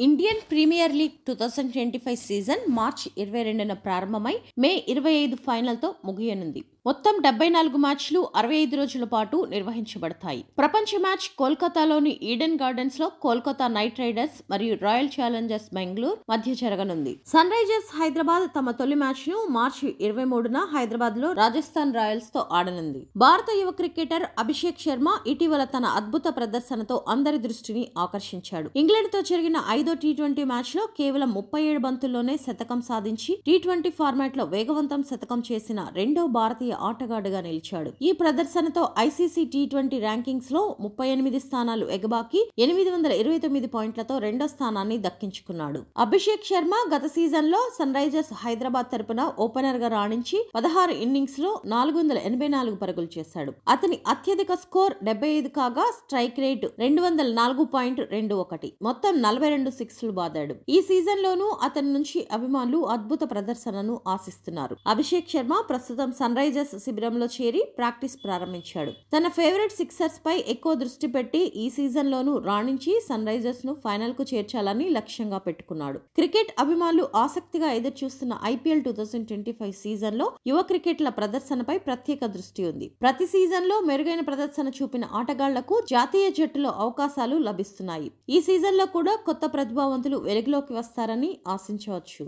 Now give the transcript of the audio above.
Indian premier league 2025 season మార్చి 22న ప్రారంభమై మే 25 ఫైనల్తో ముగియనుంది. మొత్తం 74 మ్యాచ్లు 65 రోజుల పాటు నిర్వహించబడతాయి. ప్రపంచ మ్యాచ్ కోల్కతాలోని ఈడెన్ గార్డెన్స్ లో కోల్కతా నైట్ రైడర్స్ మరియు రాయల్ ఛాలెంజర్స్ బెంగళూరు మధ్య జరగనుంది. సన్ రైజర్స్ హైదరాబాద్ తమ తొలి మ్యాచ్ ను మార్చి 23న హైదరాబాద్ లో రాజస్థాన్ రాయల్స్ తో ఆడనుంది. భారత యువ క్రికెటర్ అభిషేక్ శర్మ ఇటీవల తన అద్భుత ప్రదర్శనతో అందరి దృష్టిని ఆకర్షించాడు. ఇంగ్లాండ్ తో జరిగిన 5వ టీ20 మ్యాచ్ లో కేవలం 37 బంతుల్లోనే శతకం సాధించి టీ20 ఫార్మాట్ లో వేగవంతం శతకం చేసిన రెండో భారతీయ ఆటగాడుగా నిలిచాడు. ఈ ప్రదర్శనతో ఐసీసీ టీ20 ర్యాంకింగ్స్ లో 38 స్థానాలు ఎగబాకి 829 పాయింట్లతో రెండో స్థానాన్ని దక్కించుకున్నాడు. అభిషేక్ శర్మ గత సీజన్ లో సన్ రైజర్స్ హైదరాబాద్ తరపున ఓపెనర్ గా రాణించి 16 ఇన్నింగ్స్ లో 484 పరుగులు చేశాడు. అతని అత్యధిక స్కోర్ 75 కాగా స్ట్రైక్ రేట్ 204.21, మొత్తం 42 సిక్స్లు బాదాడు. ఈ సీజన్ లోనూ అతని నుంచి అభిమానులు అద్భుత ప్రదర్శనను ఆశిస్తున్నారు. అభిషేక్ శర్మ ప్రస్తుతం సన్ రైజర్స్ శిబిరంలో చేరి ప్రాక్టీస్ ప్రారంభించాడు. తన ఫేవరెట్ సిక్సర్స్ పై ఎక్కువ దృష్టి పెట్టి ఈ సీజన్ లోనూ రాణించి సన్ రైజర్స్ ను ఫైనల్ కు చేర్చాలని లక్ష్యంగా పెట్టుకున్నాడు. క్రికెట్ అభిమానులు ఆసక్తిగా ఎదురుచూస్తున్న ఐపీఎల్ 2025 సీజన్ లో యువ క్రికెట్ల ప్రదర్శనపై ప్రత్యేక దృష్టి ఉంది. ప్రతి సీజన్ లో మెరుగైన ప్రదర్శన చూపిన ఆటగాళ్లకు జాతీయ జట్టులో అవకాశాలు లభిస్తున్నాయి. ఈ సీజన్ లో కూడా కొత్త ప్రతిభావంతులు వెలుగులోకి వస్తారని ఆశించవచ్చు.